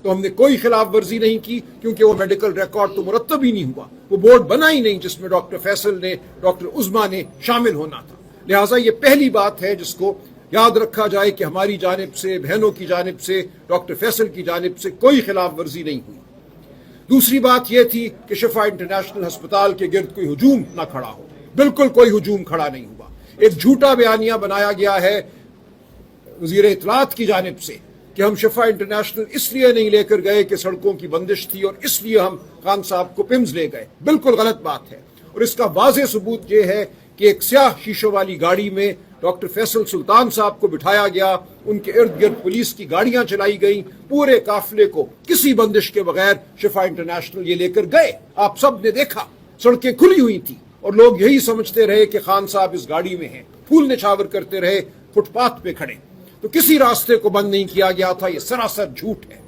तो हमने कोई खिलाफ वर्जी नहीं की, क्योंकि वो मेडिकल रिकॉर्ड तो मुरत्तब ही नहीं हुआ, वो बोर्ड बना ही नहीं जिसमें डॉक्टर फैसल ने, डॉक्टर उज़मा ने शामिल होना था। लिहाजा ये पहली बात है जिसको याद रखा जाए कि हमारी जानिब से, बहनों की जानिब से, डॉक्टर फैसल की जानिब से कोई खिलाफ वर्जी नहीं हुई। दूसरी बात यह थी कि शिफा इंटरनेशनल अस्पताल के गिर्द कोई हुजूम ना खड़ा हो, बिल्कुल कोई हुजूम खड़ा नहीं हुआ। एक झूठा बयानिया बनाया गया है वजीर इत्तलात की जानिब से कि हम शिफा इंटरनेशनल इसलिए नहीं लेकर गए कि सड़कों की बंदिश थी और इसलिए हम खान साहब को पिम्स ले गए। बिल्कुल गलत बात है, और इसका वाज़ेह सबूत यह है कि एक स्याह शीशों वाली गाड़ी में डॉक्टर फैसल सुल्तान साहब को बिठाया गया, उनके इर्द गिर्द पुलिस की गाड़ियां चलाई गई, पूरे काफिले को किसी बंदिश के बगैर शिफा इंटरनेशनल ये लेकर गए। आप सब ने देखा, सड़कें खुली हुई थी और लोग यही समझते रहे कि खान साहब इस गाड़ी में हैं, फूल निछावर करते रहे फुटपाथ पे खड़े। तो किसी रास्ते को बंद नहीं किया गया था, ये सरासर झूठ है।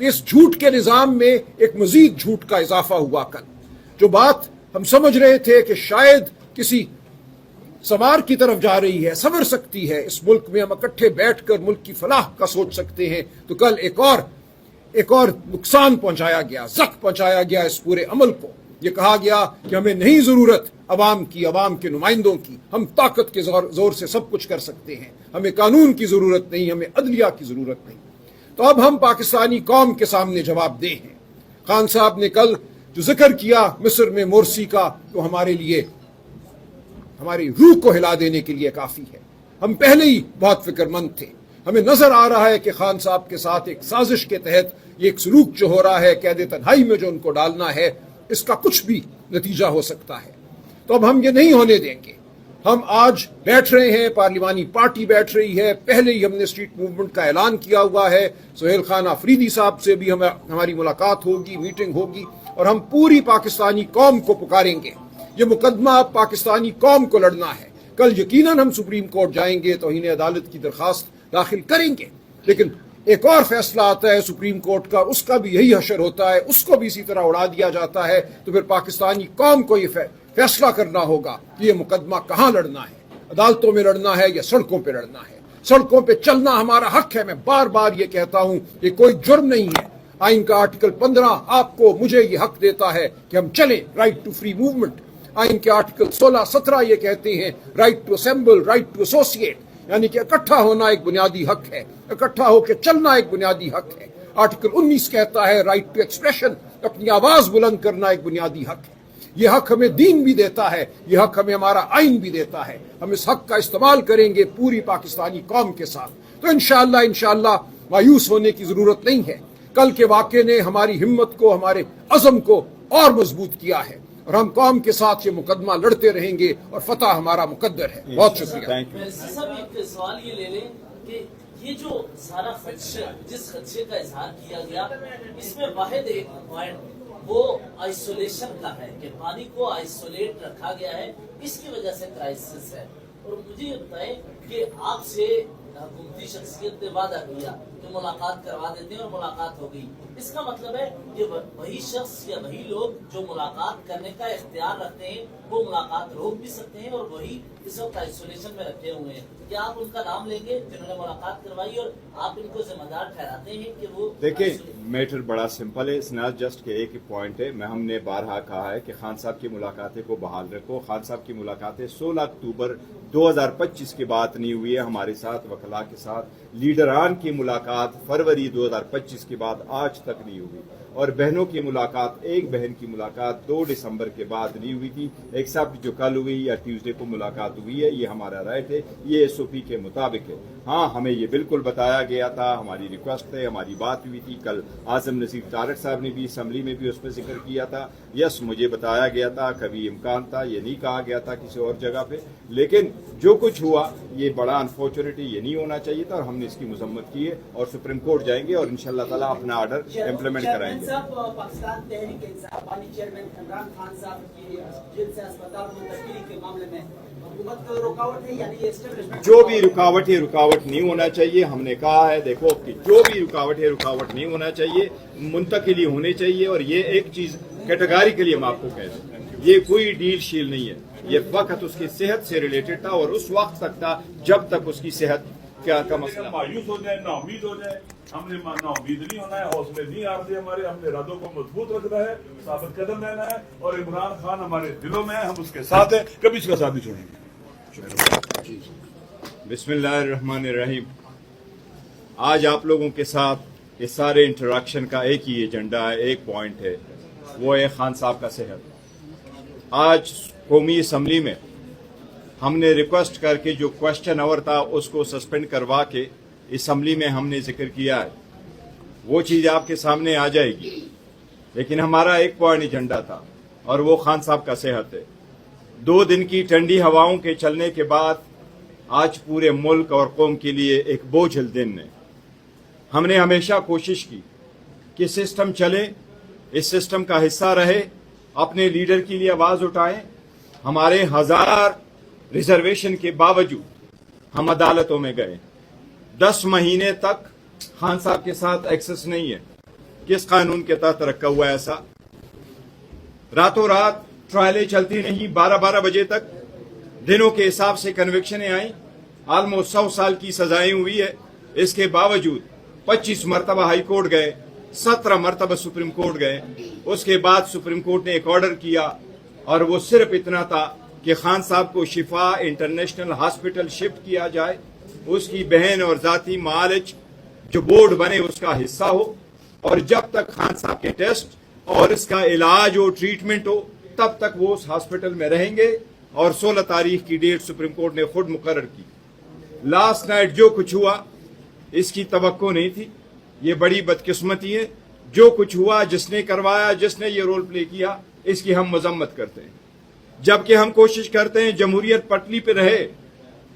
तो इस झूठ के निजाम में एक मजीद झूठ का इजाफा हुआ कल। जो बात हम समझ रहे थे कि शायद किसी समार की तरफ जा रही है, संवर सकती है, इस मुल्क में हम इकट्ठे बैठकर मुल्क की फलाह का सोच सकते हैं, तो कल एक और नुकसान पहुंचाया गया, जख्म पहुंचाया गया इस पूरे अमल को। ये कहा गया कि हमें नहीं जरूरत अवाम की, अवाम के नुमाइंदों की, हम ताकत के जोर से सब कुछ कर सकते हैं, हमें कानून की जरूरत नहीं, हमें अदलिया की जरूरत नहीं। तो अब हम पाकिस्तानी कौम के सामने जवाबदेह हैं। खान साहब ने कल जो जिक्र किया मिस्र में मोरसी का, तो हमारे लिए, हमारी रूह को हिला देने के लिए काफी है। हम पहले ही बहुत फिक्रमंद थे। हमें नजर आ रहा है कि खान साहब के साथ एक साजिश के तहत ये एक सलूक जो हो रहा है, कैद तन्हाई में जो उनको डालना है, इसका कुछ भी नतीजा हो सकता है। तो अब हम ये नहीं होने देंगे। हम आज बैठ रहे हैं, पार्लिमानी पार्टी बैठ रही है, पहले ही हमने स्ट्रीट मूवमेंट का ऐलान किया हुआ है। सुहेल खान आफरीदी साहब से भी हमारी मुलाकात होगी, मीटिंग होगी, और हम पूरी पाकिस्तानी कौम को पुकारेंगे। ये मुकदमा अब पाकिस्तानी कौम को लड़ना है। कल यकीनन हम सुप्रीम कोर्ट जाएंगे, तौहीन अदालत की दरखास्त दाखिल करेंगे, लेकिन एक और फैसला आता है सुप्रीम कोर्ट का, उसका भी यही हशर होता है, उसको भी इसी तरह उड़ा दिया जाता है। तो फिर पाकिस्तानी कौम को ये फैसला करना होगा कि ये मुकदमा कहाँ लड़ना है, अदालतों में लड़ना है या सड़कों पर लड़ना है। सड़कों पर चलना हमारा हक है। मैं बार बार ये कहता हूँ, ये कोई जुर्म नहीं है। आइन का आर्टिकल 15 आपको, मुझे ये हक देता है कि हम चलें, राइट टू फ्री मूवमेंट। आइन के आर्टिकल 16-17 ये कहते हैं right to assemble, right to associate, यानी कि इकट्ठा होना एक बुनियादी हक है, इकट्ठा होकर चलना एक बुनियादी हक है। आर्टिकल 19 कहता है राइट टू एक्सप्रेशन, अपनी आवाज बुलंद करना एक बुनियादी हक है। ये हक हमें दीन भी देता है, ये हक हमें हमारा आइन भी देता है। हम इस हक का इस्तेमाल करेंगे पूरी पाकिस्तानी कौम के साथ। तो इंशाअल्लाह मायूस होने की जरूरत नहीं है। कल के वाक़े ने हमारी हिम्मत को, हमारे अज़म को और मजबूत किया है, और हम कौम के साथ ये मुकदमा लड़ते रहेंगे और फतह हमारा मुकद्दर है। बहुत शुक्रिया। एक सवाल ये ले लें कि ये जो सारा खदशा, जिस खदशे का इजहार किया गया, इसमें वाहिद एक पॉइंट वो आइसोलेशन का है कि पानी को आइसोलेट रखा गया है, इसकी वजह से क्राइसिस है। और मुझे ये बताएं कि आपसे हुकूमती शख्सियत ने वादा किया कि मुलाकात करवा देते हैं और मुलाकात हो गई। इसका मतलब है कि वही शख्स या वही लोग जो मुलाकात करने का इख्तियार रखते हैं वो मुलाकात रोक भी सकते हैं, और वही इस वक्त आइसोलेशन में रखे हुए हैं। क्या आप उनका नाम लेंगे जिन्होंने मुलाकात करवाई, और आप इनको जिम्मेदार ठहराते हैं कि वो? देखिए, मैटर बड़ा सिंपल है, इट्स नॉट जस्ट के एक पॉइंट है। हमने बारहा कहा है कि खान साहब की मुलाकातें को बहाल रखो। खान साहब की मुलाकातें 16 अक्टूबर 2025 के बाद नहीं हुई है हमारे साथ, वकला के साथ। लीडरान की मुलाकात फरवरी 2025 के बाद आज तक नहीं हुई, और बहनों की मुलाकात, एक बहन की मुलाकात 2 दिसंबर के बाद नहीं हुई थी। एक साहब जो कल हुई या ट्यूसडे को मुलाकात हुई है, ये हमारा राय थे, ये एसओपी के मुताबिक है। हाँ, हमें ये बिल्कुल बताया गया था, हमारी रिक्वेस्ट है, हमारी बात हुई थी। कल आजम नसीर तारक साहब ने भी असम्बली में भी उस पर जिक्र किया था। यस, मुझे बताया गया था, कभी इम्कान था, ये नहीं कहा गया था किसी और जगह पे, लेकिन जो कुछ हुआ ये बड़ा अनफॉर्चुनेट, ये नहीं होना चाहिए था, और हमने इसकी मजम्मत की है, और सुप्रीम कोर्ट जाएंगे और इंशाअल्लाह ताला अपना ऑर्डर इम्प्लीमेंट कराएंगे। पाकिस्तान तहरीक इंसाफ पानी चेयरमैन इमरान खान साहब की जेल से अस्पताल मुंतकिली के मामले में हुकूमत को रुकावट है, यानी एस्टेब्लिशमेंट जो भी रुकावट है, रुकावट नहीं होना चाहिए। हमने कहा है, देखो कि जो भी रुकावट है, रुकावट नहीं होना चाहिए, मुंतकिली होनी चाहिए। और ये एक चीज कैटेगरिकली हम आपको कह रहे हैं, ये कोई डील शील नहीं है। ये वक्त उसकी सेहत से रिलेटेड था, और उस वक्त तक था जब तक उसकी सेहत کیا کا مسئلہ؟ مایوس ہو جائے، نا امید ہو جائے. ہم نے نا امید نہیں ہونا ہے، حوصلے نہیں ہارتے ہمارے، ہم نے ارادوں کو مضبوط رکھنا ہے، ثابت قدم رہنا ہے، اور عمران خان ہمارے دلوں میں ہے، ہم اس کے ساتھ ہیں، کبھی اس کا ساتھ نہیں چھوڑیں گے. بسم اللہ الرحمن الرحیم. آج آپ لوگوں کے ساتھ اس سارے انٹریکشن کا ایک ہی ایجنڈا ہے، ایک پوائنٹ ہے، وہ ہے خان صاحب کا صحت. آج قومی اسمبلی میں ہم نے ریکویسٹ کر کے جو کوشچن آور تھا اس کو سسپینڈ کروا کے اسمبلی میں ہم نے ذکر کیا ہے، وہ چیز آپ کے سامنے آ جائے گی. لیکن ہمارا ایک پوائنٹ ایجنڈا تھا اور وہ خان صاحب کا صحت ہے. 2 دن کی ٹھنڈی ہواؤں کے چلنے کے بعد آج پورے ملک اور قوم کے لیے ایک بوجھل دن ہے. ہم نے ہمیشہ کوشش کی کہ سسٹم چلے، اس سسٹم کا حصہ رہے، اپنے لیڈر کے لیے آواز اٹھائیں. ہمارے 1000 ریزرویشن کے باوجود ہم عدالتوں میں گئے. 10 مہینے تک خان صاحب کے ساتھ ایکسس نہیں ہے. کس قانون کے تحت رکھا ہوا ہے ایسا؟ راتوں رات ٹرائلیں چلتی نہیں، 12 بجے تک دنوں کے حساب سے کنوکشنیں آئیں، آلموسٹ 100 سال کی سزائیں ہوئی ہے. اس کے باوجود 25 مرتبہ ہائی کورٹ گئے، 17 مرتبہ سپریم کورٹ گئے. اس کے بعد سپریم کورٹ نے ایک آرڈر کیا اور وہ صرف اتنا تھا کہ خان صاحب کو شفا انٹرنیشنل ہاسپٹل شفٹ کیا جائے، اس کی بہن اور ذاتی معالج جو بورڈ بنے اس کا حصہ ہو، اور جب تک خان صاحب کے ٹیسٹ اور اس کا علاج ہو، ٹریٹمنٹ ہو، تب تک وہ اس ہاسپٹل میں رہیں گے. اور 16 تاریخ کی ڈیٹ سپریم کورٹ نے خود مقرر کی. لاسٹ نائٹ جو کچھ ہوا اس کی توقع نہیں تھی. یہ بڑی بدقسمتی ہے. جو کچھ ہوا، جس نے کروایا، جس نے یہ رول پلے کیا، اس کی ہم مذمت کرتے ہیں. جبکہ ہم کوشش کرتے ہیں جمہوریت پٹلی پہ رہے.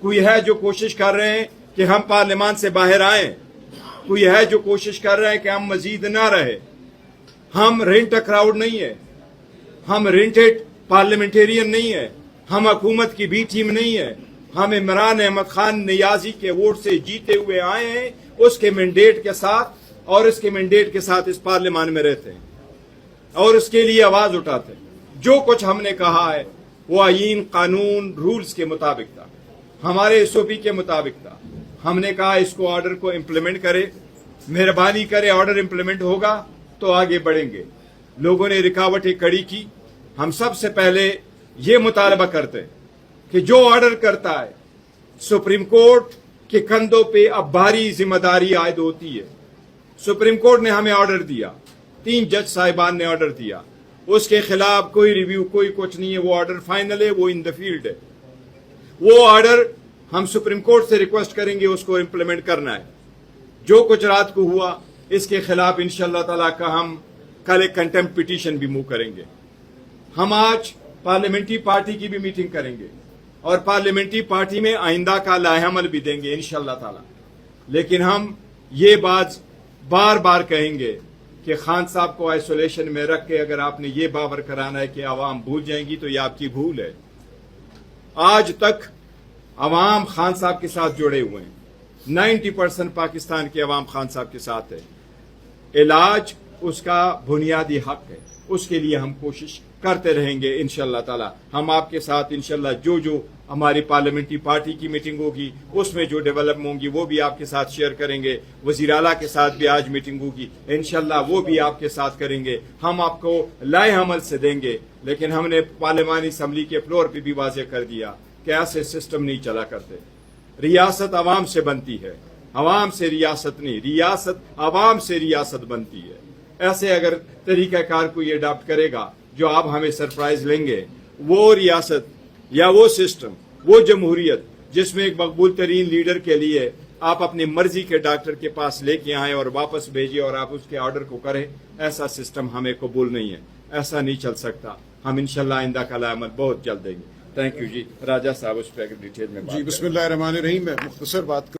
کوئی ہے جو کوشش کر رہے ہیں کہ ہم پارلیمان سے باہر آئیں، کوئی ہے جو کوشش کر رہے ہیں کہ ہم مزید نہ رہے. ہم رینٹ کراؤڈ نہیں ہے، ہم رینٹڈ پارلیمنٹیرین نہیں ہے، ہم حکومت کی بی ٹیم نہیں ہے. ہم عمران احمد خان نیازی کے ووٹ سے جیتے ہوئے آئے ہیں، اس کے مینڈیٹ کے ساتھ، اور اس کے مینڈیٹ کے ساتھ اس پارلیمان میں رہتے ہیں اور اس کے لیے آواز اٹھاتے ہیں. جو کچھ ہم نے کہا ہے وہ آئین، قانون، رولز کے مطابق تھا، ہمارے ایس او پی کے مطابق تھا. ہم نے کہا اس کو آرڈر کو امپلیمنٹ کرے، مہربانی کرے، آرڈر امپلیمنٹ ہوگا تو آگے بڑھیں گے. لوگوں نے رکاوٹیں کھڑی کی. ہم سب سے پہلے یہ مطالبہ کرتے ہیں کہ جو آرڈر کرتا ہے سپریم کورٹ کے کندھوں پہ اب بھاری ذمہ داری عائد ہوتی ہے. سپریم کورٹ نے ہمیں آرڈر دیا، 3 جج صاحبان نے آرڈر دیا، اس کے خلاف کوئی ریویو، کوئی کچھ نہیں ہے. وہ آرڈر فائنل ہے، وہ ان دا فیلڈ ہے. وہ آرڈر ہم سپریم کورٹ سے ریکویسٹ کریں گے اس کو امپلیمنٹ کرنا ہے. جو کچھ رات کو ہوا اس کے خلاف انشاءاللہ تعالیٰ کا ہم کل ایک کنٹمپٹ پٹیشن بھی موو کریں گے. ہم آج پارلیمنٹری پارٹی کی بھی میٹنگ کریں گے اور پارلیمنٹری پارٹی میں آئندہ کا لائحہ عمل بھی دیں گے انشاءاللہ تعالیٰ. لیکن ہم یہ بات بار بار کہیں گے کہ خان صاحب کو آئسولیشن میں رکھ کے اگر آپ نے یہ باور کرانا ہے کہ عوام بھول جائیں گی تو یہ آپ کی بھول ہے. آج تک عوام خان صاحب کے ساتھ جڑے ہوئے ہیں. 90% پاکستان کے عوام خان صاحب کے ساتھ ہے. علاج اس کا بنیادی حق ہے، اس کے لیے ہم کوشش کرتے رہیں گے انشاءاللہ تعالی. ہم آپ کے ساتھ انشاءاللہ جو ہماری پارلیمنٹری پارٹی کی میٹنگ ہوگی اس میں جو ڈیولپمنٹ ہوں گی وہ بھی آپ کے ساتھ شیئر کریں گے. وزیر اعلیٰ کے ساتھ بھی آج میٹنگ ہوگی انشاءاللہ، وہ بھی آپ کے ساتھ کریں گے. ہم آپ کو لائحہ عمل سے دیں گے. لیکن ہم نے پارلیمانی اسمبلی کے فلور پہ بھی واضح کر دیا کہ ایسے سسٹم نہیں چلا کرتے. ریاست عوام سے بنتی ہے، عوام سے ریاست نہیں. ریاست عوام سے ریاست بنتی ہے. ایسے اگر طریقہ کار کو یہ اڈاپٹ کرے گا جو آپ ہمیں سرپرائز لیں گے، وہ ریاست یا وہ سسٹم، وہ جمہوریت جس میں ایک مقبول ترین لیڈر کے لیے آپ اپنی مرضی کے ڈاکٹر کے پاس لے کے آئیں اور واپس بھیجیں اور آپ اس کے آرڈر کو کریں، ایسا سسٹم ہمیں قبول نہیں ہے. ایسا نہیں چل سکتا. ہم انشاءاللہ آئندہ کا عمل بہت جلد دیں گے. تھینک یو جی. راجہ صاحب اس پہ ڈیٹیل میں جی بسم اللہ الرحمن الرحیم. میں مختصر بات